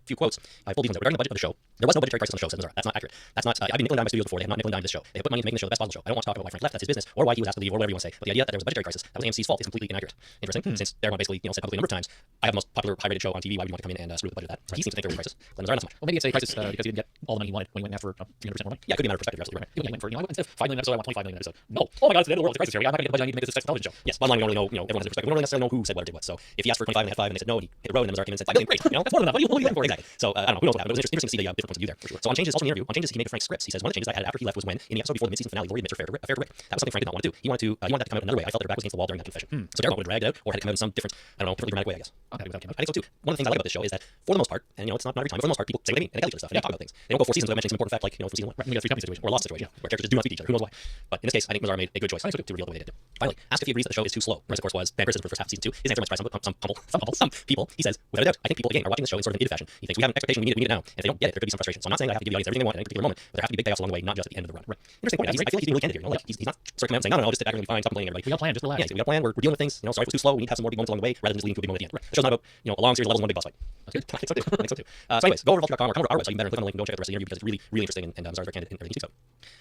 few quotes. I pulled these ones out. Regarding the budget of the show, there was no budgetary crisis on the show, said Nazar. That's not accurate. That's not, I've been nickel and dime my studios before. They have not nickel and dime this show. They have put money into making the show the best possible show. I don't want to talk about why Frank left. That's his business, or why he was asked to leave, or whatever you want to say. But the idea that there was a budgetary crisis, that was AMC's fault, is completely inaccurate. Interesting, since they're basically, said publicly a number of times, I have the most popular, high-rated show on TV. Why would you want to come in and screw with the budget of that? So he seems to think there was a crisis. Glenn Nazar, not so much. Well, maybe it's a crisis because he didn't get all the money he wanted when he went and asked for 300% more money. Yeah, it could be a matter of perspective. You're absolutely right. He went for, instead of $5 million episode, I want $25 million episode. No. Oh my God, it's the end of the world. It's a crisis here. I'm not going to get the budget I need to make this a successful television show. Yes, bottom line, we don't really know, everyone has their perspective. We don't really necessarily know who said what or did what. So if he asked for 25 and they had 5 and they said no, and he hit the road and Nazar came in and said 5 million, great. That's more than enough. What are you waiting for? Exactly. So I don't know, who knows what happened, but it was interesting to see the different points of view there, for sure. So on changes, also in the interview, on changes he made to Frank's scripts, he says one of the changes I added after he left was when, in the episode before the mid-season finale, Lori admits her affair to Rick. That was something Frank did not want to do. He wanted that to come out another way. I felt that her back was against the wall during that confession. So Derek wanted to drag it out, or had it come out in some different, differently dramatic way, I guess. I'm happy with that. I think so too. One of the things I like about this show is that, for the most part, and it's not every time, but for the most part, people say what they mean and they tell each other stuff and they talk about things. They don't go 4 seasons without mentioning some important fact, like from season 1. Right, maybe a three company situation Or a lost situation, where characters just do not speak to each other. Who knows why? But in this case, I think Nazar made a good choice to reveal the way they did. Finally, asked if he agrees that the show is too slow. His, of course, was bad criticism for the first half of season 2. His answer might surprise some people. He says, without a doubt, I think people again are watching this show in sort of an id fashion. He thinks we have an expectation, we need it now, and if they don't get it, there could be some frustration. So I'm not saying that I have to give the audience everything they want at any particular moment, but there have to be big payoffs along the way, not just at the end of the run. Right. Interesting point. I feel like he's being really candid here. He's not sort of coming out and saying, no, just sit back and be fine, stop complaining, everybody. We got a plan, just relax. Yeah, we got a plan. We're dealing with things. Sorry if it was too slow. We need to have some more big moments along the way rather than just leading to a big moment at the end. Right. The show's not about a long series of levels and one big boss fight. That's good. I think so too. So anyways, go over to vulture.com or come over to our website. You can better click on the link and go check out the rest of the interview because it's really, really interesting and Nazar's very candid in everything he speaks about.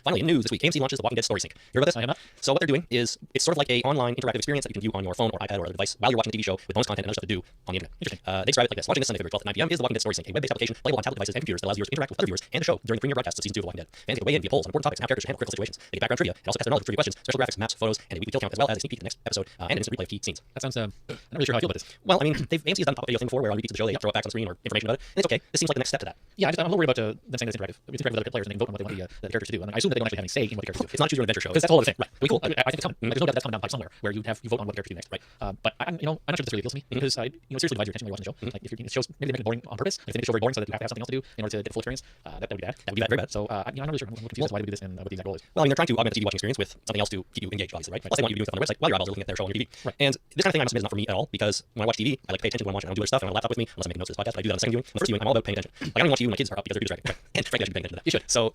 Finally, in news this week, AMC launches the Walking Dead Story Sync. You heard about this? I have not. So what they're doing is it's sort of like a online interactive experience that you can view on your phone or iPad or other device while you're watching the TV show with bonus content and other stuff to do on the internet. Interesting. They describe it like this: launching this Sunday, February 12th at 9 p.m. is the Walking Dead Story Sync, a web-based application playable on tablet devices and computers that allows viewers to interact with other viewers and the show during the premiere broadcasts of season 2 of The Walking Dead. Fans get to weigh in via polls on important topics and how characters handle critical situations. They get background trivia and also test their knowledge with trivia questions, special graphics, maps, photos, and a weekly kill count, as well as a sneak peek at the next episode and an instant replay of key scenes. That sounds. I'm not really sure how I feel about this. Well, I mean, AMC has done a pop video thing before where on repeats of the show they throw up facts on screen or information about it, and it's okay. This seems like the next step to that. Yeah, I'm a little worried about them saying that it's interactive. It's interactive with other players and they can vote on what they want the characters to do. And I assume that they don't actually have any say in what the characters do. It's not a choose your adventure show. Because that's a whole other thing. Right. Pretty cool. I think it's coming. There's no doubt that's coming down the pipe somewhere where you vote on what character to do next. Right. But I'm not sure if this really appeals to me because it seriously divides your attention when you're watching the show. Like if it shows, maybe they make it boring on purpose. If they make the show very boring so that you have to have something else to do in order to get the full experience, that would be bad. That would be bad, very bad. So I'm not really sure. I'm confused as to why they would do this and what the exact goal is. Well, I mean, they're trying to augment the TV watching experience with something else to keep you engaged, obviously, right? Plus, they want you to do stuff on their website while your eyeballs are looking at their show on your TV. Right. And this kind of thing I must admit is not for me at all because when I watch TV, I like to pay attention to what I'm watching. I don't do other stuff. I don't have a laptop with me unless I'm making notes for this podcast. But I do that on the second viewing. On the first viewing, I'm all about paying attention. Like I don't even watch TV when my kids are up because they're too distracted. And frankly, I should be paying attention to that. You should. So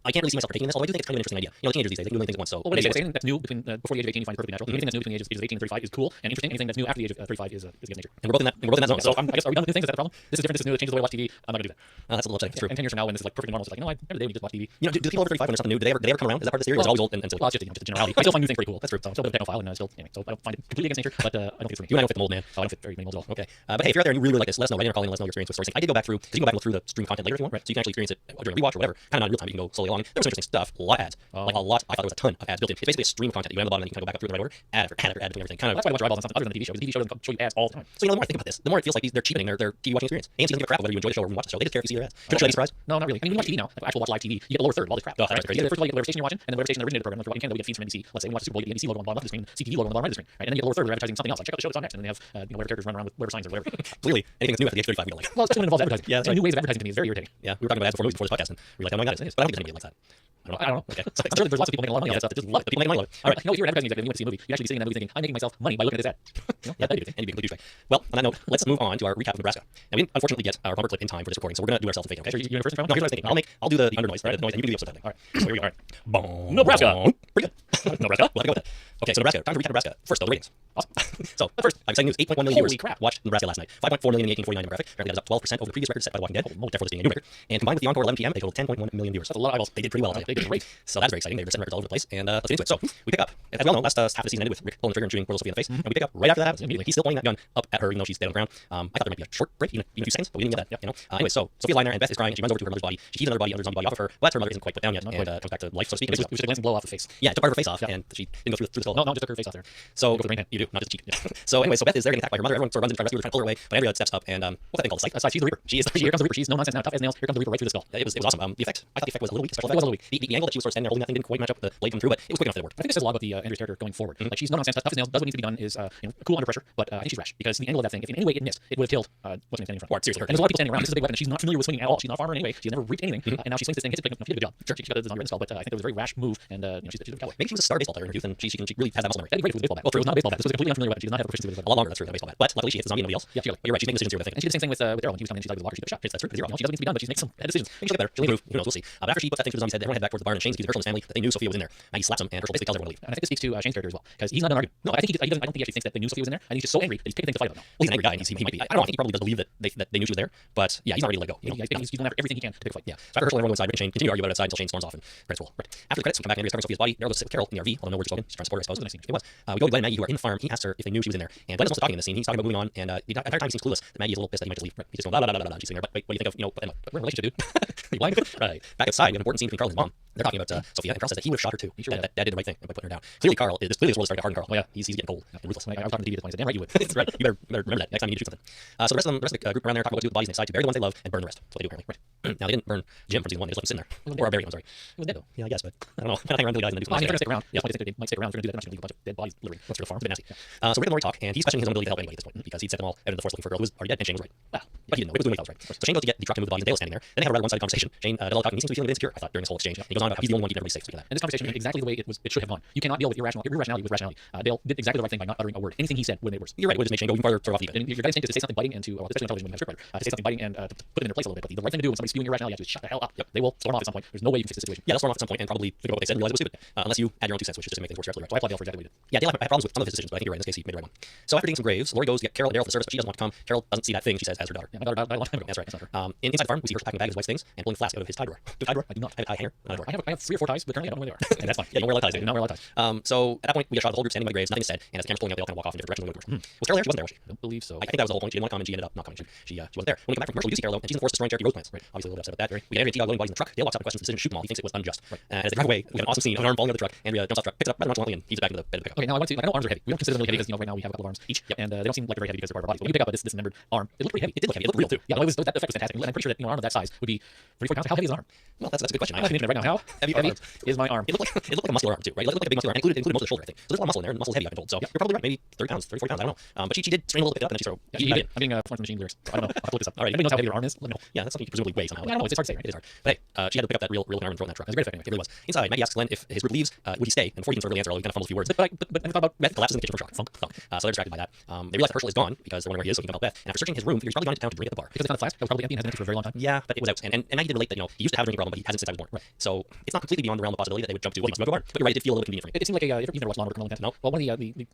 I can't really see myself taking this, although I do think it's kind of an interesting idea. The teenagers these days, they can do many things at once. So what is anything that's new before the age of 18 you find perfectly natural. Anything that's new between the ages of 18 and 35 is cool and interesting. Anything that's new after the age of 35 is against nature. And we're both in that zone. So I guess are we done with new things? Is that the problem? This is different. This is new. It changes the way I watch TV. I'm not gonna do that. That's a little upsetting. It's true. And 10 years from now, when this is like perfectly normal, it's like no, every day we just watch TV. Do the people over 35 when there's something new? Do they ever come around? Is that part of this theory? Or is it always old and silly? Well, it's just a generality. I still find new things pretty cool. That's true. So I'm still a bit of a technophile and still anyway. So I don't find it completely against nature, but I don't think it's for me. You and I don't fit the mold, man. I don't fit very many molds at all. Okay. But hey, if you're out there and you really like this, let us know. Write in our calling and let us know your experience with Story Sync. I did go back through, because you can go back and look through the stream content later if you want, right? So you can actually experience it during a rewatch or whatever. Kind of not in real time, you can go slowly along. There was some interesting stuff, a lot of ads. Like a lot. I thought there was a ton of ads built in. It's basically a stream of content that you have at the bottom and you can kind of go back up through the right order, ad after ad between everything. Kind of. That's why I watch your eyeballs on something other than the TV show. Because the TV show doesn't show you ads all the time. So the more I think about this, the more it feels like they're cheapening their TV watching experience. AMC doesn't give a crap whether you enjoy the show or you watch the show. They just care if you see their ads. Should I be surprised? No, not really. I mean, when you watch TV now, like actual watch live TV, you get the lower third of all this crap. Oh, that's right? First of all, you get whatever station you're watching, and then whatever station that originated the program. Like, in Canada, we get feeds from NBC. Let's say we watch the Super Bowl, you get the NBC logo on the bottom left of the screen, CTV logo on the bottom right of the screen, right? And then you get the lower third, where advertising something else. Like check out the show that's on next, and then they have whatever characters run around with whatever signs or whatever. Clearly, anything that's new after the age of 35 we don't like. Well, especially when it involves advertising. Yeah, so new ways of advertising to me is very irritating. Yeah, we were talking about ads before movies before this podcast, and we were like, oh my god, it is. But I don't think there's anybody like that. I don't know. Okay. So I'm sure there's lots of people making a lot of money on that stuff that just love it. People making money on it. All right. No, if you're an advertising executive and you went to see a movie, you actually be sitting in that movie thinking, I'm making myself money by looking at this ad. Yeah, that'd be and you'd be a complete douchebag. Well, on that note, let's move on to our recap of Nebraska. Now, we didn't unfortunately get our bumper clip in time for this recording, so we're going to do ourselves a favor, okay? Sure, you're first and No, here's what I was thinking. I'll do the under noise, right? The noise, and you do the episode thing. All right. So here we go. All right. Boom. Nebraska. Pretty good. Nebraska. We'll have to go with that. Okay, so Nebraska. Time to recap Nebraska. First, though, the ratings. Awesome. So, first, exciting news. 8.1 million viewers watched Nebraska last night. 5.4 million in the 1849 demographic. Apparently, that is up 12% over the previous record set by The Walking Dead. Therefore, this being a new record. And combined with the encore 11 p.m., they totaled 10.1 million viewers. That's a lot of eyeballs. They did pretty well. They did great. So that's very exciting. They were setting records all over the place. And let's get into it. So we pick up, as we all know, last half of the season ended with Rick pulling the trigger and shooting poor little Sophia in the face. And we pick up right after that happens. Immediately, he's still pointing that gun up at her, even though she's dead on the ground. I thought there might be a short break, even a few seconds, but we didn't get that. Anyway, so Sophia's lying there, and Beth is crying, and she runs over to her mother's body. She keeps another body, another zombie body off of her, but her mother isn't quite put down yet, and comes back to life, so to speak. It was just a glancing blow off the face. Yeah, it took part of her face off, and she didn't go through the skull. No, just took her face off there. So you do, not just cheek. So anyway, so Beth is there getting attacked by her mother. Everyone sort of runs in to try to rescue her, trying to pull her away, but Andrea steps up and what's that thing called? The sight. She's the Reaper. She's here comes the Reaper. She's no nonsense now, tough as nails. Here comes the Reaper right through the skull. It was awesome. The effect, I thought the effect was a little weak. Special effect was a little weak. The angle that she was sort of standing there holding that thing didn't quite match up with the blade coming through, but it was quick enough that it worked. I think this says a lot about the Andrea's character going forward. Like she's no nonsense, tough as nails, does what needs to be done, is cool under pressure, but I think she's rash because the angle of that thing, if in any way it missed, it would have killed what's name standing in front. Seriously, and there's a lot of people standing around. This is a big weapon. She's not familiar with swinging at all. She's not a farmer anyway. She's never reached anything, and now she swings this thing, hits it. She did a good job. Sure, she got the zombie in the skull, but I think it was a very rash move, and she's a cowboy. Maybe she was a star baseball player in her youth, and she really has that muscle memory. That'd be great with a baseball bat. Well, it was not a baseball bat. This was a completely unfamiliar weapon. She does not have a proficiency with it. A lot longer, that's true, than a baseball bat. But luckily she hits the zombie and nobody else. Yeah, but you're right. She's making decisions here, I think. And she did the same thing with Daryl when he was coming in. She's like with the walker. She took a shot. That's true. She doesn't need to be done, but she's making some bad decisions. Maybe she'll get better. She'll improve. Who knows? We'll see. But after she puts that thing to the zombie said that everyone head back towards the barn, and Shane sees Herschel and his family that they knew Sophia was in there. Maggie slaps him, and Herschel basically tells everyone to leave. And I think this speaks to Shane's character as well, because he's not done arguing. No, I think I don't think he actually thinks that they knew Sophia was in there, and he's just so angry that he's taking things to fight about it now. Well, he's an angry guy, and he might be. I don't know. I think he probably does believe that they knew she was there, but yeah, he's not ready to let go. You know? He's doing everything he can to pick a fight. Yeah. So after Herschel and everyone go inside, Rick and Shane continue to argue about it outside until Shane storms off and credits roll. Right. After the credits, we come back and Andrea's covering Sophia's body. Daryl goes to sit with Carol in the RV, although no words are spoken. She's trying to support her, I suppose. It was a nice scene. It was. We go to Glenn and Maggie, who are in the farm. He asks her if they knew she was in there, and Glenn is also talking in this scene. He's talking about moving on, and the entire time he seems clueless that Maggie is a little pissed that he might just leave. Right. He's just going blah blah blah blah. She's sitting there, but wait, what do you think of we're in a relationship, dude. Are you blind? Right. Back outside, we have an important scene between Carl and his mom. They're talking about Sophia, and Carl says that he would have shot her too. That dad did the right thing by putting her down. Clearly, Carl is this world is starting to harden Carl. Oh yeah, he's getting cold and ruthless. I was talking to TV at the point. Damn right you would. That's right. You better remember that next time you need to shoot something. So the rest of the group around there talk about what to do with the bodies. They decide to bury the ones they love and burn the rest. That's what they do apparently. Right. Now they didn't burn Jim from season 1. They just let him sit in there. Or bury him. I'm sorry. He was dead though. Yeah, I guess, but I don't know. I think around until he dies and do something. They're gonna stick around. Yeah, they might stick around. They're gonna do that. They're gonna leave a bunch of dead bodies littering. That's the farm. It's a bit nasty. So Rick and Lori talk, and he's questioning his own ability to help anybody at this point because he'd set them all out into the forest looking for a girl who was already dead, and Shane was right. Well, but he didn't know. Rick was doing what he felt was right. So Shane goes to get the truck to move the body, and Dale's standing there. Then they have a rather one-sided conversation. Shane does all the talking. He seems to be feeling a bit insecure, I thought, during this whole exchange. He goes on about how he's the only one keeping everybody safe. And this conversation went exactly the way it should have gone. You cannot deal with irrationality with rationality. Dale did exactly the right thing by not uttering a word. Anything he said would have made worse. You're right. It would just make Shane go even farther sort of off the And your guy's instinct is to say something biting and to, especially in television when you have a scriptwriter, to say something biting and to put them in their place a little bit. But the right thing to do when somebody's spewing irrationality, you have to shut the hell up. Yep. They will storm off at some point. There's no way you can fix the situation. Yeah, they'll storm off at some point and probably think about what they said and realize it was stupid. Unless you add your own 2 cents, which just make things worse. Absolutely right. So I applaud Dale for exactly what he did. Yeah, Dale had problems with some of his decisions, but I think you're right. In this case, he made the right one. So after digging some graves, Lori goes to get Carol and Daryl for the service, but she doesn't want to come. Carol doesn't see that thing, she says, as her daughter. Yeah, my daughter died a long time ago. That's right. That's not her. Inside the farm, we see Herschel packing a bag of his wife's things and pulling a flask out of his tie drawer. Do tie drawer? I do not. I hanger? Not a drawer. I have 3 or 4 ties, but currently I don't know where they are. And that's fine. Yeah, you don't wear a lot of ties. I do not wear a lot of ties. So at that point, we get a shot of the whole group standing by graves, nothing is said, and as the camera's pulling out, they all kind of walk off in different directions and go to commercial. Was Carol there? She wasn't there, was she? I don't believe so. I think that was the whole point. She didn't want to come, and she ended up not coming. She wasn't there. When we come back from commercial, we do see Carol, and she's in the forest destroying Cherokee rose plants. Right. Obviously a little bit upset about that. We get Andrea and T-Dog loading bodies in the truck. Dale walks up and questions the decision to shoot them all. He thinks it was unjust. Right. As they drive away, we have an awesome scene of an arm falling out of the truck. Andrea jumps off the truck, picks it up rather nonchalantly, and heaves it back into the bed of the pickup. Okay, now I want to see. I know arms are heavy. We don't consider them really heavy because right now we have a couple of arms each, and they don't seem like very heavy because they're part of our bodies. But when you pick up this dismembered arm, it looked pretty heavy. It did look heavy. It looked real too. Yeah, that effect was fantastic. And I'm pretty sure that an arm of that size would be 34 pounds. How heavy is an arm? Well, that's a good question. I'm looking at it right now. How heavy is my arm? It looked like a muscular arm too, right? It looked like a big muscular arm. Included most of the shoulder, I think. So there's a lot of muscle in there, and the muscle's heavy, I've been told. So you're probably right. Maybe 30 pounds, 30, 40 pounds. I don't know. But she did strain a little bit, pick it up, and then she sort of. Yeah, she did. I'm getting Florence Machine lyrics. I don't know. I'll have to look this up. All right. Anybody knows how heavy her arm is? Let me know. Yeah, that's something you could presumably weigh somehow. I don't know. It's hard to say, right? It is hard. But hey, she had to pick up that real arm and throw it in that truck. That's a great effect. It really was. Inside, Maggie asks Glenn if his group leaves, would he stay? And before he can sort of really answer, he kind of fumbles a few words. But I thought about Beth collapses in the kitchen from shock. Thunk. So they're distracted by that. They realize that Herschel is gone because they're wondering where he is, so he can help Beth. And after searching his room, he's probably gone into town to drink at the bar. because it's not a flask that was probably empty and has been empty for a very long time. Yeah, but it was out. And Maggie did relate that, he used to have a drinking problem, but he hasn't since I was born. Right. So it's not completely beyond the realm of possibility that they would jump to, well, he must go to a bar. But you're right, it did feel a little bit convenient for me. It seemed like you've never watched Law & Order Criminal Intent? No. Well, one of the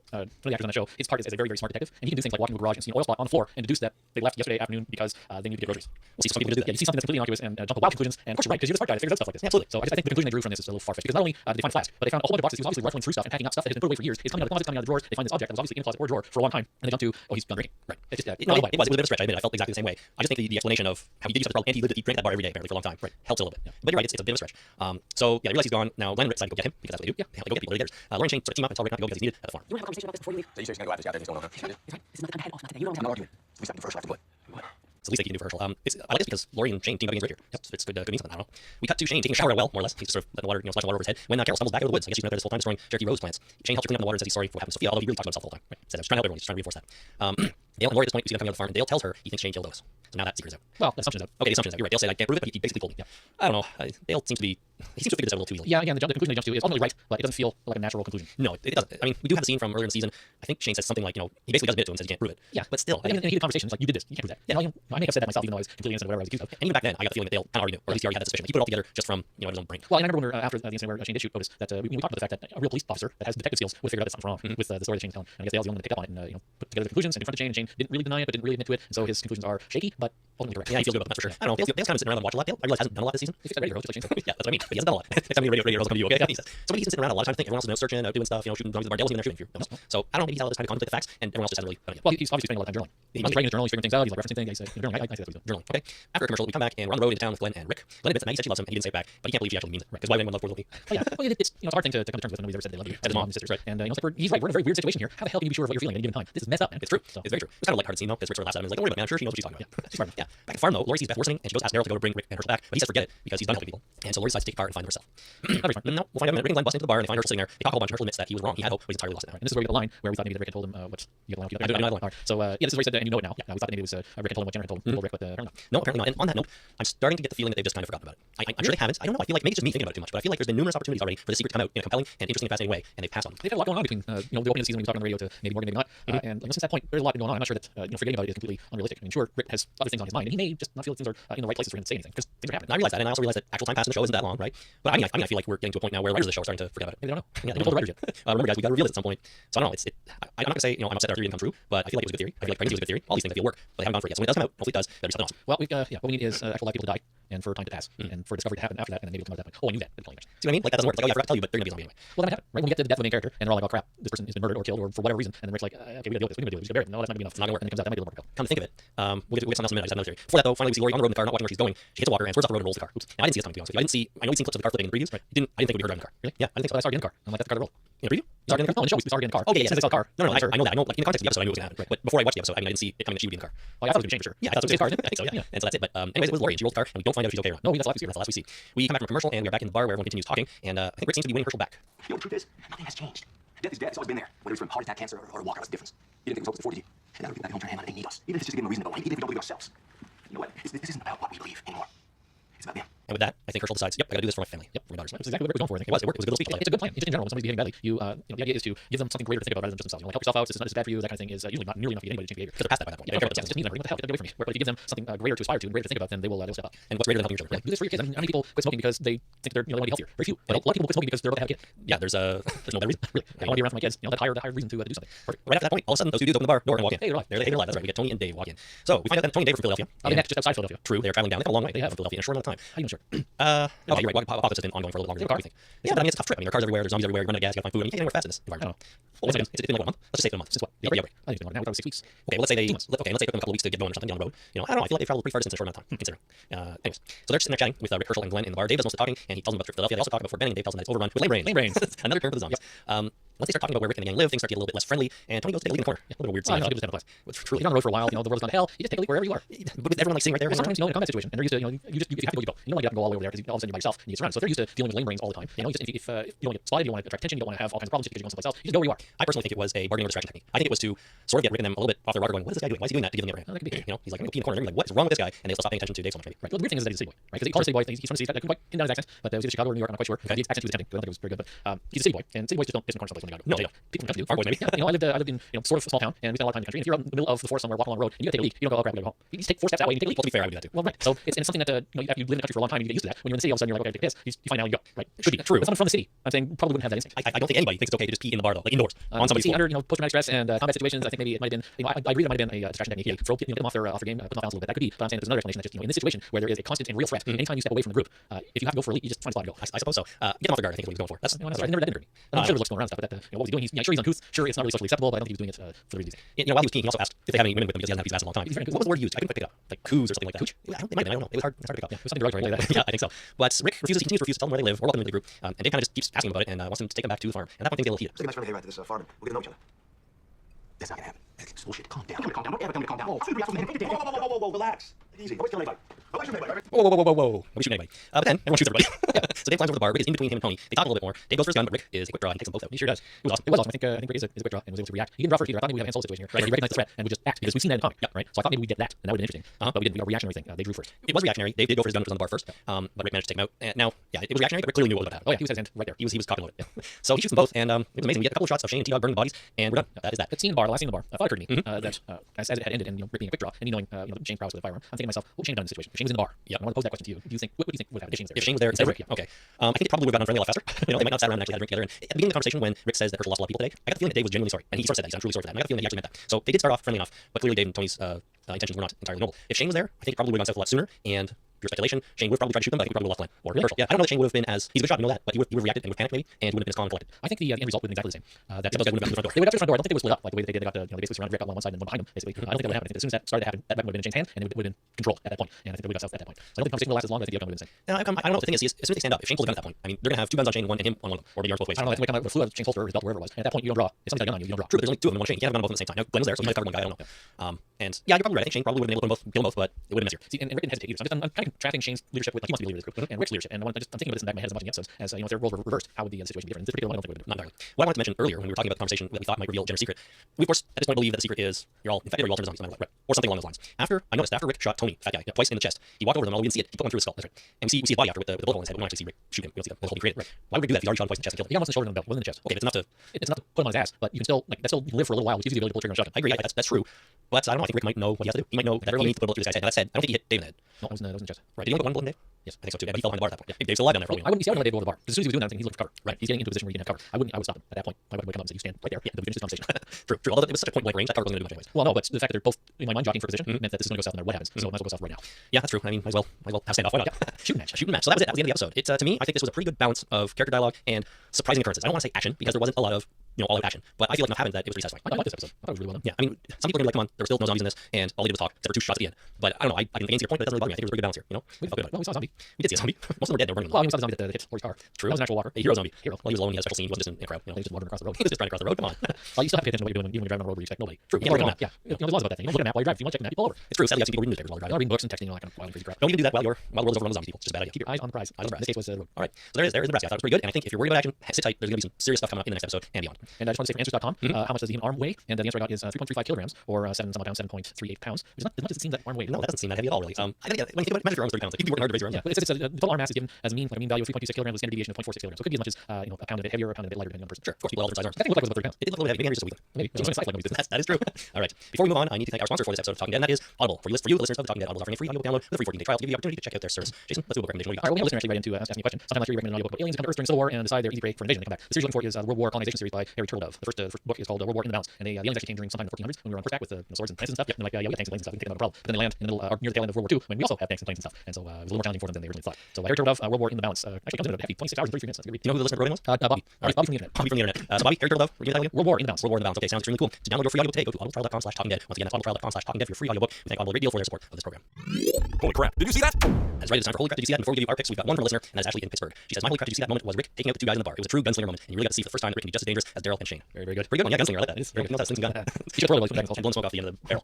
actors on the show, his part is a very, very smart detective, and he can do things like walk into a garage and see an oil spot on the floor and deduce that they left yesterday afternoon because they need to get groceries. We'll see some people do that. Yeah, you see something that's completely innocuous and jump to wild conclusions. And of course you're right, because you're the smart guy that figures out stuff like this. Yeah, absolutely. So I think the conclusion they drew from this is a little far-fetched, because not only did they find a flask, but they found a whole bunch of boxes. He was obviously rifling through stuff and packing up stuff that has been put away for years. It's coming out of the closet, coming out of the drawers. They find this object that was obviously in a closet or a drawer for a long time, and they jump to, oh, he's done drinking. Right. It's just, It was a bit of a stretch. I admit I felt exactly the same way. I just think the explanation of how he did use the problem and he drank at that bar every day apparently for a long time helps a little bit. Yeah. But you're right, it's a bit of a stretch. So yeah, they realize he's gone. Now Glenn and Rick decide to go get him because that's what they do. Yeah. They go get people. Theirs. Lauren and Shane sort of team up and tell Rick not to go because he's needed at the farm. You want to have a conversation about this before you leave? So you seriously gonna go after this guy there? He's going on. It's fine. It's not. I'm head off. Not today. You don't want to have an argument. At least I can do first. What? It's the least they can do for Herschel. I like this because Lori and Shane team up against Rick here. Yep. It's good means something. I don't know. We cut to Shane taking a shower at a well, more or less. He's just sort of letting the water, splashing water over his head. When Carol stumbles back out of the woods, I guess he's been out there this whole time destroying Cherokee rose plants. Shane helps her clean up the water and says he's sorry for what happened to Sophia, although he really talks about himself the whole time. Right. Says I was trying to help everyone. He's trying to reinforce that. Dale and Lori at this point we see them coming out of the farm, and Dale tells her he thinks Shane killed Lois. So now that secret's out. Well, the assumption's out. Okay, the assumption's out. You're right. Dale said I can't prove it, but he basically told me. Yeah. I don't know. Dale seems to be. He seems to figure this out a little too easily. Yeah, and the conclusion they jump to is ultimately right, but it doesn't feel like a natural conclusion. No, it doesn't. I mean, we do have a scene from earlier in the season. I think Shane says something like, he basically does admit it to him, says he can't prove it. Yeah. But still. In a heated conversation, it's like, you did this. You can't prove that. Yeah. I may have said that myself, even though I was completely innocent of whatever I was accused of. And even back then, I got the feeling that Dale kind of already knew, or at least he already had that suspicion. He put it all together just from, his own brain. Well, and I remember when we were after the incident where Shane did shoot Otis, that we talked about the fact that a real police officer that has detective skills would figure out that something's wrong with the story that Shane's telling. And I guess Dale's the only one to pick up on it and put together the conclusions and confronted Shane, and Shane didn't really deny it, but didn't really admit to it. And so his conclusions are shaky, but ultimately correct. Yeah, he feels good about that for sure. I don't know. Dale's kind of sitting around and watch a lot. Dale, I realize hasn't done a lot this season. He fixed that radio, just like Shane. Yeah, that's what I mean. But he hasn't done a lot. Next time radio girls come to you, okay? He says. So he's sitting around a lot of time thinking. Everyone else is searching, out doing stuff, shooting zombies at the bar. Dale's even there shooting for you. So I don't know. Maybe he's had all this time to contemplate the facts, and everyone else just hasn't really done it yet. Well, he's obviously spending a lot of time journaling. He's writing his journal, he's figuring things out, he's like referencing things. Yeah, he's journaling. I say that's what he's doing. Journaling. Okay. After a commercial, we come back and we're on the road into town with Glenn and Rick. Glenn admits that Maggie said she loves him, and he didn't say it back, but he can't believe she actually means it. Because why would anyone love poor little me? Oh yeah. Well, it's a hard thing to come to terms with. Nobody's ever said they love you as mom and sisters, right? And it's like he's right. We're in a very weird situation here. How the hell can you be sure of what you're feeling at any given time? This is messed up, man. It's true. So, it's very true. It's kind of like hard scene though, because Rick sort of laughs at him and is like, don't worry about it, man. I'm sure she knows what she's talking about. Yeah, she's smart. Yeah. Back at the farm though, Lori sees Beth worsening, and she goes to ask Daryl to go bring Rick and Herschel back, but he says forget it because he's done helping people. And so Lori decides to take a car and find her herself. No, we'll find out in a minute. Rick and Glenn bust into the bar and they find Herschel sitting there. They talk a whole bunch. Herschel admits that he was wrong. He had hope, but he's entirely lost it now. And this is where we get the line where we thought maybe that Rick had told him what you get the line. I do not line. So this is where he said that, and you know it now. Yeah, we thought that maybe it was Rick had told him what Jenner had told Rick, but apparently not. No, apparently not. And on that note, I'm starting to get the feeling that they've just kind of forgotten about it. I'm sure they haven't. I don't know. I feel like maybe it's just me thinking about it too much, but I feel like there's been numerous opportunities already for the secret to come out in a compelling and interesting and fascinating way, and they've passed on them. They've had a lot going on between the opening of the season when we talked on the radio to maybe Morgan, maybe not. And since that point, there's a lot been going on. I'm not sure that forgetting about it is completely unrealistic. I mean, sure, Rick has other things on his mind, and he may just not feel that things are in the right places for him to say anything because things are happening. I realize that, and I also realize that actual time passed in the show isn't that long, right? But I feel like we're getting to a point now where writers of the show are starting to forget about it. Maybe they don't know. Yeah, They don't know the writers yet. Remember, guys, we got to reveal it at some point. So I don't know. I'm not gonna say I'm upset that our theory didn't come true, but I feel like it was a good theory. I feel like pregnancy was a good theory. All these things I feel work, but they haven't gone for it yet. So when it does come out, hopefully it does. That'd be something awesome. Well, what we need is actual live people to die, and for time to pass, and for discovery to happen after that, and then maybe it'll come out at that point. Oh, I knew that. See what I mean? Like that doesn't work. Like, oh yeah, I forgot to tell you, but they're gonna be a zombie anyway. Well, that might happen, right? When we get to the death of the main character, and they're all like, "Oh crap, this person has been murdered or killed, or for whatever reason," and then Rick's like, "Okay, we gotta deal with this. We gotta deal with this. We gotta bury him. No, that's not gonna be enough. Not gonna work." And then it comes out that might be a little more difficult. Come to think of it, we'll get something else in a minute. I just have another theory. Before that though, finally we see Lori on the road in the car, not watching where she's going. She hits a walker and swerves off the road and rolls the car. Oops. Now I didn't see this coming, to be honest with you. I know we've seen clips of the car flipping in the previews. Right. I didn't think we'd be heard driving the car. Really? Yeah, I didn't think so. I saw her get in the car. I'm like, that's the car to roll. In the preview? No, in the show, we saw her get in the car. Okay, yeah, As soon as I saw the car. No, I know that. I know, like in the context of the episode, I knew it was gonna happen. But before I watched the episode, I didn't see it coming that she would be in the car. Oh, yeah, I thought it was gonna change for sure. Yeah, I thought it was car. I think so. Yeah. And so that's it. But anyways, it was Lori, and she rolled the car, and we don't find out if she's okay or not. No, that's the last we see. That's the last we see. We come back from a commercial, and we are back in the bar where everyone continues talking, and I think Rick seems to be winning Herschel back. You know, the truth is, nothing has changed. Death is death. It's always been there. Whether it's from heart attack, cancer, or a walker, what's the difference? You didn't think it was hopeless before, did you? And now we're back home trying to handle it. They need us. Even if it's just to give them a reason to go, even if we don't believe ourselves. You know what? This isn't about what we believe anymore. It's about them. And with that, I think Herschel decides, yep, I gotta do this for my family. Yep, for my daughters. That's exactly what Rick was going for. I think It was a good little speech. It's a good plan. Just in general, when somebody's behaving badly, the idea is to give them something greater to think about rather than just themselves. Help yourself out. It's not as bad for you. That kind of thing is usually not nearly enough to get anybody to change behavior. Because they're past that by that point. Yeah, it's just me. What the hell? Get away from me. But if you give them something greater to aspire to and greater to think about, then they'll step up. And what's greater than helping your children? Do this for your kids. I mean, how many people quit smoking because they think they want to be healthier? Very few. But a lot of people quit smoking because they're about to have a kid. Yeah, there's no better reason. Really, I want to be around for my kids. That higher reason to do something. Perfect. Right after that point, all of a sudden, those two dudes open the bar door and walk in. Hey, they're alive. They're alive. That's right. We get Tony and Dave walk in. So we find out that Tony and Dave are from Philadelphia. Next, just outside Philadelphia. True, they're traveling down. They come a long way. They have. From Philadelphia in a short amount of time. How are you sure? Okay, you're right. Apocalypse has been ongoing for a little longer than we think. Yeah, but I mean, it's a tough trip. I mean, there are cars everywhere, there's zombies everywhere, you run out of gas, you gotta find food. I mean, you can't anywhere fast in this environment. Well, it's been like what, a month? Let's just say it's been a month. Since what? The outbreak. I think it's been now. We thought it was 6 weeks. Okay, well, let's say let's say it took them a couple weeks to get going or something down the road. I don't know. I feel like they traveled pretty far distance in a short amount of time, considering. Anyways, so they're sitting there chatting with Rick, Herschel, and Glenn in the bar. Dave does most of the talking, and he tells them about Philadelphia. They also talk about Fort Benning. Dave tells them that it's overrun with lame brains. Lame brains. Another term for the zombies. Once they start talking about where Rick and the gang live, things start to get a little bit less friendly, and Tony goes to take a leak in the corner. Yeah, a little weird scene. People just have a place. Truly. You're on the road for a while. The world's gone to hell. You just take a leak wherever you are. But with everyone like sitting right there, sometimes in a combat situation, and they're used to you just if you have to go, you go. You don't want to go all the way over there because all of a sudden you're by yourself and you get surrounded. So if they're used to dealing with lame brains all the time. If you don't get spotted, you don't want to attract attention, you don't want to have all kinds of problems because you're going someplace else. You just go where you are. I personally think it was a bargaining or distraction technique. I think it was to sort of get Rick and them a little bit off their rocker, going, what is this guy doing? Why is he doing that? To give them the upper hand. That could be. He's like, I'm gonna pee in the corner. They're like, what is wrong with this guy? And they'll stop paying attention to Dave so much. Maybe. Right. Well, the weird thing is that he's a city boy, right? Because he calls a city boy. He's from the city. I couldn't quite pin down his accent, but it was either Chicago or New York. I'm not quite sure. The accent he was attempting. I don't think it was very good, but he's a city boy, and city boys just don't piss in the corner someplace when they go. No, people from the country do. Farm boys, maybe. Yeah, I lived in sort of a small town, and we spent a lot of time in the country. And if you're out in the middle of the forest somewhere, walking along the road, and you gotta take a leak, you don't go, oh crap, I gotta go home. You just take 4 steps that way and you take a leak. Well, to be fair, I would do that too. Well, right. So it's something that after you live in the country for a long time, you get used to that. When you're in the city, all of a sudden you're like, okay, take a piss. You find out you go. Right. Should be true. But someone from the city, I'm saying, probably wouldn't have that instinct. I don't think anybody thinks it's okay to just pee in the bar though, like indoors on somebody's floor. Under post-traumatic stress and combat situations, I think maybe it might have been. I agree that might have been a distraction technique. Throw get them off their game, put them off balance a little bit. That could be. But I'm saying that there's another explanation. That's just in this situation where there is a constant and real threat. Anytime you step away from the group, if you have to go for a leak, you just find a spot to go. I suppose so. Get them off their guard. I think is what he was going for. That's I never that injured me. I'm sure there's looks going around stuff, but what was he doing? He's sure he's uncouth. Sure, it's not really socially acceptable, but I don't think he was doing it for the reasons. While he was peeing, he also asked if they have any women with him because he hasn't had a piece of ass in a long time. What was the word used? I couldn't quite pick it up. Like coos or something like that. Cooch? It might have been. I don't know. It was hard to pick up. It was something derogatory like that. Yeah, I think so. But Rick continues to refuse to tell them where they live or welcome them to the group. And Dave kind of just keeps asking about it and wants them to take them back to the farm. And at that point, things get a little heated. Let's take a nice friendly hayride to this farm and we'll get to know each other. That's not gonna happen. It's bullshit. Calm down. Calm down. Don't ever tell me to calm down. Whoa, relax. Easy. Nobody's killing anybody. Nobody's shooting anybody. Whoa. Nobody shooting anybody. But then everyone shoots everybody. So Dave climbs over the bar. Rick is in between him and Tony. They talk a little bit more. Dave goes for his gun, but Rick is a quick draw. He takes them both out. He sure does. It was awesome. It was awesome. I think Rick is a quick draw and was able to react. He didn't draw first either. I thought maybe we have a Han Solo situation here. Right. He recognized the threat and would just act because we've seen that in the comic. Yeah. Right. So I thought maybe we'd get that, and that would have been interesting. But we didn't. We got a reactionary thing. They drew first. It was reactionary. Dave did go for his gun, which was on the bar first. But Rick managed to take him out. And now, yeah, it was reactionary, but Rick clearly knew what was about to happen. Oh yeah, he was his hand right there. He was cocked and loaded. Yeah. So he shoots them both, and it was amazing. We get a couple of shots of Shane and T-Dog burning bodies, and we're done. That is that. That scene in the bar, the last scene in the bar, I thought it occurred to me that as it had ended, and Rick being a quick draw, and knowing Shane's prowess with a firearm, I'm thinking to myself, what would Shane have done in this situation? If Shane was in the bar. Yeah. I want to pose that question to you. What do you think would happen if Shane was there? If Shane was there instead of Rick, yeah. Okay. I think it probably would have gotten unfriendly a lot faster. They might not have sat around and actually had a drink together. And at the beginning of the conversation, when Rick says that Herschel lost a lot of people today, I got the feeling that Dave was genuinely sorry, and he sort of said that. He said, I'm truly sorry for that. And I got the feeling that he actually meant that. So they did start off friendly enough, but clearly Dave and Tony's intentions were not entirely noble. If Shane was there, I think it probably would have gone south a lot sooner, and pure speculation, Shane would have probably tried to shoot them, but I think we probably would have lost Glenn or Herschel. Yeah, I don't know that Shane would have been as he's a good shot, we know that, but he would have reacted and would have panicked maybe, and would have been as calm and collected. I think the end result would have been exactly the same. That those guys would have gotten to the front door. They would have to the front door. I don't think they would split up like the way they did. They got they basically surrounded Rick on one side and one behind him. Basically, I don't think that would happen. I think as soon as that started to happen, that weapon would have been in Shane's hand, and it would have been controlled at that point. And I think they would have got south at that point. So I don't think the conversation would last as long. I think the outcome would have been the same. I don't know. The thing is, as soon as they stand up, if Shane pulls a gun at that point, I mean, they're gonna have 2 guns on Shane, one and him on one of them, or maybe arms both ways. I don't know. They come out with a flew out of Shane's holster or his belt, wherever it was. And at that point, you don't draw. If somebody's got a gun on you, you don't draw. True, but there's only 2 of them in one Shane. You can't have a gun on both at the same time. Now Glenn was there, so he might have covered one guy. I don't know. And yeah, you're probably right. I think Shane probably would have been able to kill them both, but it would have been messier. See, and Rick didn't hesitate either. So I'm kind of contrasting Shane's leadership with, like, he wants to be the leader of this group, and Rick's leadership. And I'm thinking about this in the back of my head as I'm watching the episodes, as if their roles were reversed, how would the situation be different? In this particular one, I don't think it would. Not entirely. What I wanted to mention earlier when we were talking about the conversation that we thought might reveal Jenner's secret, we of course at this point believe that the secret is you're all infected or you're all turned into zombies, no matter what, right? Or something along those lines. After Rick shot Tony, fat guy, twice in the chest, he walked over to them, all we didn't see it, he put one through his skull, that's right. And we see his body after with the bullet hole in his head, but we don't actually see Rick shoot him, we don't see the bullet hole being created. Right. Why would Rick do that? He's already shot him twice in the chest and killed him. He got once in the shoulder and the belt, wasn't in the chest. Okay, but it's enough to put him on his ass, but you can still, like, that still live for a little while, which gives you the ability to pull the trigger on a shotgun. I agree, that's true. But I don't know, I think Rick might know what he has to do. He might know that he needs to put a bullet through this guy's head. Now that said, I don't think he hit Dave in the head. No, it was in the chest. Right. Did he only put one bullet in Dave? Yes. I think so too. Yeah, but he fell behind the bar at that point. Yeah. Dave's alive down there for all we know. I wouldn't be scared when Dave go over the bar. Because as soon as he was doing that thing, he's looking for cover. Right. He's getting into a position where he can have cover. I would stop him at that point. I would come up and say, you stand right there. Yeah. Then we finish this conversation. True. Although it was such a point blank range, that cover wasn't going to do much anyways. Well, no, but the fact that they're both in my mind jockeying for position meant that this is going to go south no matter what happens. So I might as well go south right now. Yeah, that's true. I mean, might as well have standoff. Why not? Yeah. Shooting match. So that was it. That was the end of the episode. It's to me, I think this was a pretty good balance of character dialogue and surprising occurrences. I don't want to say action because there wasn't a lot of all out action, but I feel like enough happened that it was pretty satisfying. I liked this episode. I thought it was really well done. Yeah, I mean, some people are gonna be like, come on, there were still no zombies in this, and all they did was talk, except for 2 shots at the end. But I don't know, I didn't against your point, but it doesn't really bother me. I think it was a pretty good balance here, you know? We saw a zombie. We did see a zombie. Most of them were dead, they were burning. Well, I mean, we saw the zombie that hit Lori's car. True. That was an actual walker. A hero zombie. Hero. Well, he was alone, he had a special scene, he wasn't just in a crowd, you know? He was just wandering across the road. He was just running across the road, come on. Well, you still have to pay attention to what you're doing, even when you're driving on the road where you expect nobody. True. You can't look at a map. Yeah. You know, there's laws about that thing. You don't look at a map while you're driving. If you want to check the map, you pull over. It's true, sadly I've seen people reading newspapers while they're You're driving. reading books and texting and all that kind of wild and crazy crap. Don't even do that while the world is overrun with zombies, people. It's just a bad idea. Keep your eyes on the prize. Eyes on the In this case was the road. Alright, so there is Nebraska. I thought it was pretty good, and I think if you're worried about action, sit tight, there's gonna be some serious stuff coming up in the next episode and beyond. And I just want to say from answers.com, how much does the human arm weigh? And the answer I got is 3.35 kilograms, or 7.38 pounds. It's not as much as it seems that arm weight. No, that doesn't seem that heavy at all, really. I think when you think about it, imagine if your arm was 30 pounds, like, you'd be working hard to raise your arm. Yeah, but it's the total arm mass is given as a mean value of 3.26 kilograms with standard deviation of 0.46 kilograms. So it could be as much as a pound a bit heavier or a pound a bit lighter depending on the person. Sure, of course, people have all different size arms. That thing looked like it was about 30 pounds. It did look a little bit heavy, maybe just a week. Maybe. It was like when we did That is true. All right. Before we move on, I need to thank our sponsor for this episode of Talking Dead, and that is Audible. For you, the listeners of the Talking Dead, Audible is offering a free audiobook download with a free 14-day trial to give you the opportunity to check out their service. Jason, let's do a book recommendation. All right, well, we had a listener actually write into asking me a question. Sometime last year, you recommended an audiobook about aliens who come to Earth during the Civil War and decide they're easy prey for invasion. They come back. The series you're looking for is the World War colonization series by Harry Turtledove. The first book is called World War in the Balance, and the aliens actually came during sometime in the 1400s when we were on horseback with swords and lances and stuff. And they're like, yeah, we got tanks and planes and stuff. We can take them, no problem. But then they land in the middle, or near the tail end of World War II when we also have tanks and planes and stuff. And so it was a little more challenging for them than they originally thought. So Harry Turtledove, World War in the Balance, actually comes in at a hefty 26 hours and 33 minutes. You know who the listener wrote in was? Bobby. Right. Bobby from the internet. Bobby from the internet. So Bobby, Harry Turtledove, read that again? World War in the Balance. World War in the Balance. Okay, sounds extremely cool. To download your free audiobook today, go to audibletrial.com/talkingdead. Once again, that's audibletrial.com/talkingdead for your free audiobook. We thank Audible a great deal for their support of this program. Holy crap. Did you see that? That's right, it's time for Holy Crap, did you see that? And before we give you our picks, we've got one from a listener, and that's Ashley in Pittsburgh. She says, my holy crap, did you see that moment was Rick taking out the 2 guys in the bar. It was a true gunslinger moment, and you really got to see for the first time that Rick can be just as dangerous as Daryl and Shane. Very, very good. Pretty good one, yeah, gunslinger, I like that. It is very good. Not that slings and gun. You should throw it away. And blowing smoke off the end of the barrel.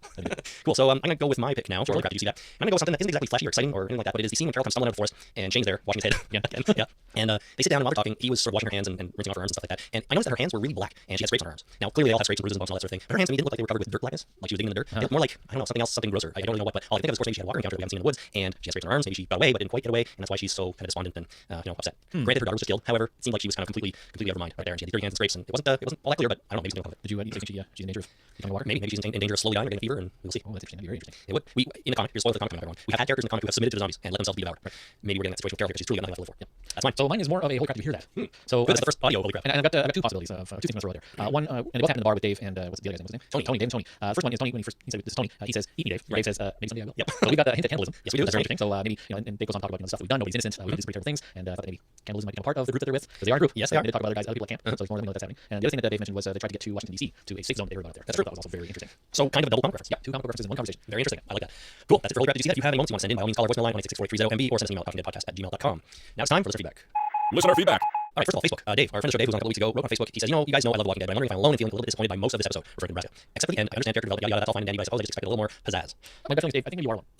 Cool, so I'm going to go with my pick now for Holy Crap, did you see that? I'm going to go with something that isn't exactly flashy or exciting or anything like that, but it is the scene when Carol comes stumbling out of the forest, and Shane's there, washing his head. Again. Yeah. And they sit down, and while they're talking, he was sort of washing her hands and rinsing off her arms and stuff like that. And I noticed that her hands were really black, and she had scrapes on her arms. Now, clearly they all have scrapes and bruises and bumps and all that sort of thing. But her hands to me didn't look like they were covered with dirt blackness, like she was digging in the dirt. They looked more like, I don't know, something else, something grosser. I don't really know what, but all I can think of is, of course, maybe she had a walker encounter that we haven't seen in the woods, and she had scrapes on her arms. Maybe she got away, but didn't quite get away, and that's why she's so kind of despondent and upset. Granted, her daughter was just killed. However, it seemed like she was kind of completely out of her mind right there, and she had the dirty hands and scrapes, and it wasn't all that clear, but I don't know, maybe something of it. Did you think she's in danger of becoming a walker? Maybe she's in danger of slowly dying or getting a fever, and we'll see. Oh, that's interesting. That'd be very interesting. It would. We in the comic, here's spoiler for the comic, everyone. We've had characters in the comic who have submitted to the zombies and let themselves be devoured. Right. Maybe we're getting that situation with Carol because she's truly got nothing left to live for. Yeah. That's mine. So mine is more of a holy crap to hear that. So good, that's the first audio holy crap. And I've got 2 possibilities of 2 things I'm going to throw there. One, and they both happened in the bar with Dave and what's the other guy's name? Tony. Dave and Tony. First one is Tony when he said this is Tony. He says, "Eat me, Dave." Right. Dave says, "Maybe someday I will." Yep. So we got a hint at cannibalism. Yes, we do. That's very interesting. So maybe and Dave goes on to talk about the stuff we've done. Nobody's innocent. We did these pretty terrible things, and I thought that maybe cannibalism might become part of the group that they're with because they are a group. Yes, they are. They did talk about other people at camp. So it's more than we know that that's happening. And the other thing that Dave mentioned was they tried to get to Washington D.C. to a safe zone that they heard about there. That's true. That was also very interesting. So kind of a double comic reference. Yeah, 2 comic references in one conversation. Very interesting. I like that. Cool. That's it for Holy Crap. Did you see that? If you have any moments you want to send in, by all means, call our voicemail line 1-866-483-30MB or send us an email at talkingdeadpodcast@gmail.com. Now it's time for listener feedback. Listener feedback. All right, first of all, Facebook. Dave, our friend of the show, Dave, who's on a couple weeks ago, wrote on Facebook. He says, you guys know I love The Walking Dead, but I'm wondering if I'm alone and feeling a little bit disappointed by most of this episode, referring to Nebraska. Except for the end, I understand character development, yada, that's all fine and dandy, but I suppose I just expected a little more pizzazz. My gut feeling is, Dave, I think maybe you are alone.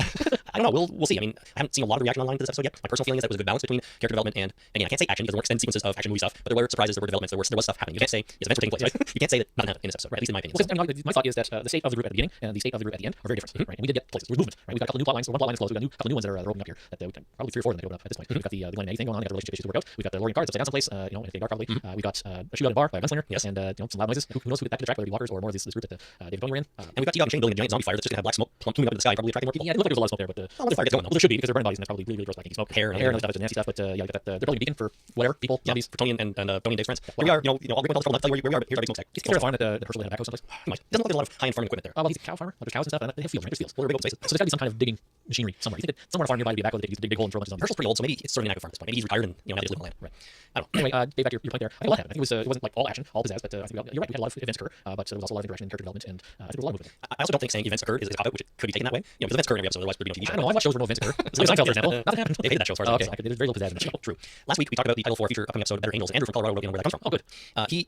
I don't know. We'll see. I mean, I haven't seen a lot of reaction online to this episode yet. My personal feeling is that it was a good balance between character development and again, I can't say action because there weren't extended sequences of action movie stuff, but there were surprises, there were developments, there was stuff happening. You can't say yes, events were taking place, right? You can't say that nothing happened in this episode, right? At least in my opinion. Well, my thought is that the state of the group at the beginning and the state of the group at the end are very different, right? And we did get places. There's movement, right? We've got a couple new plot lines. So one plot line is closed. We've got a couple new ones that are opening up here. That we can probably 3 or 4 of them that open up at this point. We've got the Glenn and Eddie thing going on. We got the relationship issues to work out. We've got the Lori and Cards upside down someplace, and it's dark probably. We've got a shootout in a bar by a gunslinger. Yes. And some loud noises. Who knows who that could attract, whether it be walkers or more of this group that Dave and Tony were in. And we've got T-Dog and Shane building a giant zombie fire that's just gonna have black smoke plummeting up into the sky, probably attracting more people. Yeah, it looked like there was a lot of smoke there, but the fire gets going though. Well, there should be because they're burning bodies and that's probably really, really gross black smoke. Hair and stuff. It's nasty stuff. But yeah, you got that. They're building a beacon for whatever people, zombies. For Tony and Tony and Dave's friends. Here we are. We're going to tell you where we are, but here's our big smokestack. Is there a farm that Herschel had a backhoe someplace? It doesn't look like there's a lot of high-end farming equipment there. Well, he's a cow farmer. There's cows and stuff, and they have fields, right? There's fields. Well, they're big open spaces. So there's got to be some kind of digging machinery somewhere. You think that somewhere on a farm nearby would be a backhoe that they could just dig a big hole and throw a bunch of zombies. Herschel's pretty old, so maybe it's sort of an active farm at this point. Maybe he's retired and now they just live on land. Right. I don't know. Anyway, Dave, back to your point there. I think a lot happened. I think it wasn't like all action, all pizzazz, but I think you're right. We had a lot of events occur, but there was also a lot of interaction and character development, and I think there was a lot of movement there. I also don't think saying events occurred is a cop-out, which it could be taken that way. You know, because events occur in every episode, otherwise it would be on TV show. I don't know. I watch shows where no events occur. Like Seinfeld, for example. Nothing happened. They hated that show as far as okay, there's very little pizzazz in that show. True. Last week we talked about the title for a future upcoming episode, Better Angels. Andrew from Colorado wrote in where that comes from. Oh, good.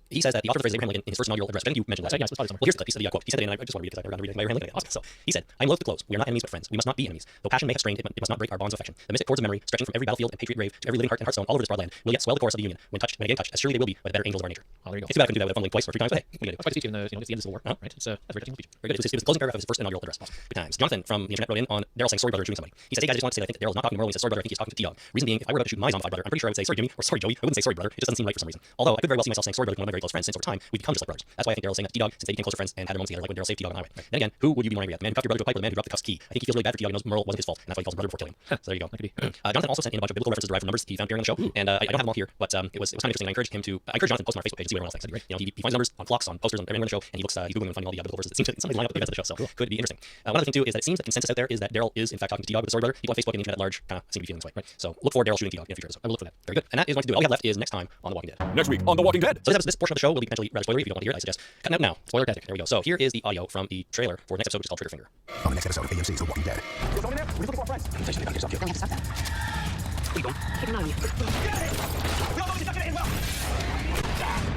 He says that the author of the phrase Abraham Lincoln in his first inaugural address. I think you mentioned last week. Yes, let's Well, here's the clip. He said the quote. He said it, and I just want to read it because I forgot to read it by Abraham Lincoln. Awesome. So he said, "I'm loath to close. We are not enemies but friends. We must not be enemies. Though passion may have strained, it must not break our bonds of affection. The mystic cords of memory, stretching from every battlefield and patriot grave to every living heart and hearthstone all over this broad land, will yet swell the chorus of the Union. When again touched, as surely they will be by the better angels of our nature." Oh, there you go. It's too bad I couldn't do that with a fumbling twice or three times, but hey, what are you Quite a speech, even it's the end of the Civil War, right? It's that's a very touching speech. Very good. It was the closing paragraph of his first inaugural address. Awesome. Good times. Jonathan from the internet wrote in on Daryl saying sorry brother shooting somebody. He said, "Hey guys, I just want to say that I think that Daryl is not talking to Merle when he says sorry brother. I think he's talking to T-Dog. Reason being, if I were about to shoot my zombified brother, I'm pretty sure I would say sorry Jimmy or sorry Joey. I wouldn't say sorry brother. It just doesn't seem right for some reason. Although I could very well see myself saying sorry brother to one of my very close friends, since over time we become just like brothers. That's why I think Daryl saying that to T-Dog, since they became closer friends and had their moments together, like when Daryl saved T-Dog on the highway. Right. Then again, who would you be more angry at? The man who cuffed your brother to a pipe or the man who dropped the cuffs key? I think he feels really bad for T-Dog and knows Merle wasn't his fault, and that's why he calls him brother before killing him. So there you go. That could be. Jonathan also sent in a bunch of biblical references derived from numbers he found appearing on the show, and I don't have them all here, but it was kind of interesting. I encouraged Jonathan to post on our Facebook page and see what everyone else thinks. You know, he finds numbers on flocks, on posters, on everything on the show, and he looks he's googling and finding all the biblical verses that seem to somebody line up with the events of the show. So could be interesting. One other thing too is that it seems the consensus out there is that Daryl is in fact talking to T-Dog with the story brother. People on Facebook and the internet at large kind of seem to be feeling this way. Right. So look for Daryl shooting T-Dog in the future episode. I will look for that. Very good. And that is going to do it. All we have left is next time on The Walking Dead. Next week on The Walking Dead. So this portion of the show will be potentially rather spoilery. If you don't want to hear it, I suggest cutting out now. Spoiler tactic. There we go. So here is the audio from the trailer for the next episode, which is called Trigger Finger. On the next episode of AMC's The Walking Dead. What's over there? We're looking for our friends. You say something about yourself, you're going to have to stop that. Please don't. Keep an eye on you. We all know he's not going to end well.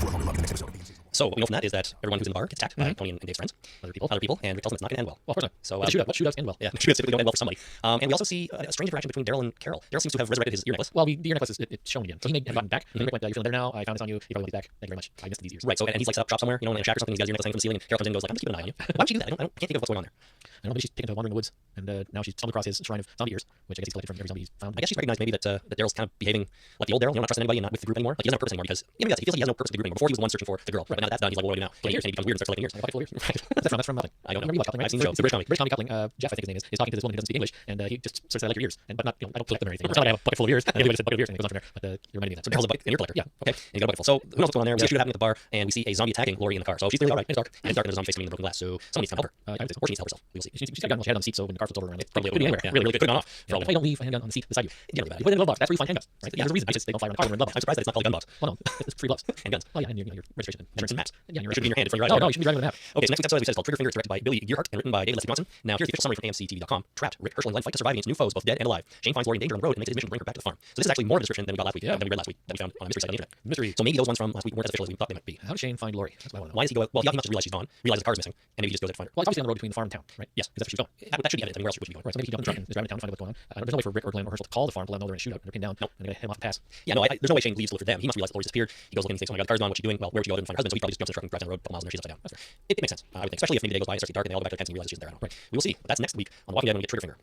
We're only loving the next episode of AMC's. So what we know from that is that everyone who's in the bar gets attacked by Tony and Dave's friends, Other people. and Rick tells them it's not going to end well. Well, of course not. So But shootouts end well. yeah, shootouts typically don't end well for somebody. And we also see a strange interaction between Daryl and Carol. Daryl seems to have resurrected his ear necklace. Well, the ear necklace it's shown again. So he may have gotten back. And Rick went, "You're feeling better now. I found this on you. You probably want it back. Thank you very much. I missed these years." Right. So and he's like set up shop somewhere, you know, in a shack or something. He's got his ear necklace hanging from the ceiling, and Carol comes in and goes like, "I'm just keeping an eye on you." Why would she do that? I can't think of what's going on there. I don't know, maybe she's taken to wandering the woods, and now she's stumbled across his shrine of zombie ears, which I guess he's collected from every zombie he's found. I guess she's recognized maybe that Daryl's kind of behaving like the old Daryl, you know, not trusting anybody and not with the group anymore. Like he doesn't have a purpose anymore because he feels like he has no purpose with the group anymore. Before he was the one searching for the girl, but now that's done. He's like, what do I do now? And he becomes weird and starts collecting ears. Pocket full of ears. Right. That's from nothing. I don't know. Remember you watch Coupling, right? I've seen the show. It's a British comedy. British comedy Coupling. Jeff, I think his name is talking to this woman who doesn't speak English, and he just sort of said, "I like your ears," but not, I don't collect them or anything. It's not like I have a bucket full of ears. The only way to say bucket of ears, and it goes on from there. But you're reminding me of that. So Daryl's a ear collector. Yeah. Okay. And you got a bucket full. So who knows what's going on there? We see a shootout happening at the bar, and we see a zombie attacking Lori in the car. So she's clearly all right. It's dark. And it's dark, and there's a zombie face coming in the broken glass. So someone needs to help her. Or she needs to help herself. We'll see. She's got a gun while she had it on the seat, so when the car flips over around, it's Probably could be anywhere. Yeah, really good. Put it on off. Yeah, if I don't leave a handgun on the seat beside you, Yeah, really bad. you put it in a glove box. That's where you find handguns. Right? Yeah. There's a reason because they don't fly around the car. They're in glove box. I'm surprised that it's not called a gun box. Well, no, it's free gloves And guns. Oh yeah, and your registration And maps. Yeah, your It should be in your hand in front of your eyes. No, you should be driving with an app. Okay, so next week's episode, as we said, is called Trigger Finger. It's directed by Billy Gearhart and written by David Leslie Johnson. Now, here's the official summary from AMCTV.com. Trapped, Rick, Herschel, and Glenn fight to survive against new foes, both dead and alive. Shane finds Lori in danger on the road and makes a mission to bring her back to the farm. So this is actually more of a description than we got last week, than we read last week, that we found on a mystery site on the internet. Mystery. So maybe those ones from last week weren't as official as we thought they might be. How does Shane find Lori? That's what I want to know. Why does he go out? Well, he must have realized she's gone, realizes the car's missing, and maybe he just goes out to find her. Well, it's obviously on the road between the farm and town, right? Yes. Because that's where she's going. That should be evident. I mean, where else would she be going? Right, so maybe he jumped in the truck and is driving to town to find out what's going on. There's no way for Rick or Glenn or Herschel to call the farm to let them know they're in a shootout and they're pinned down. Nope. And they're going to head him off the pass. Yeah, no, there's no way Shane leaves to look for them. He must realize that Lori's disappeared. He goes looking and he thinks, oh my god, the car's gone, what's she doing? Well, where would she go to find her husband? So he probably just jumps in the truck and drives down the road a couple miles and there she's upside down. It makes sense. I would think, especially if maybe the day goes by and it starts to get dark and they all go back to their tents and realize she's there. I don't know. Right. We will see. But that's next week on The Walking Dead when we get Trigger Finger.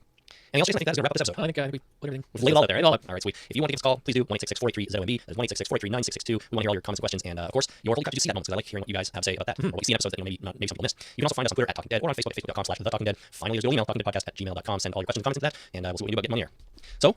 Anything else, Jason? I think that's going to wrap up this episode. I think we put everything. We've laid it all out there, right? All right, sweet. If you want to give us a call, please do. 1-866-483-ZOMB. That's 1-866-483-9662. We want to hear all your comments and questions. And, of course, your holy UC moments, because I like hearing what you guys have to say about that. Or what you see in episodes that maybe some people missed. You can also find us on Twitter at Talking Dead or on Facebook at facebook.com/The Talking Dead. Finally, there's your email, talkingdeadpodcast@gmail.com. Send all your questions and comments into that, and we'll see what we can do about getting on the air. So,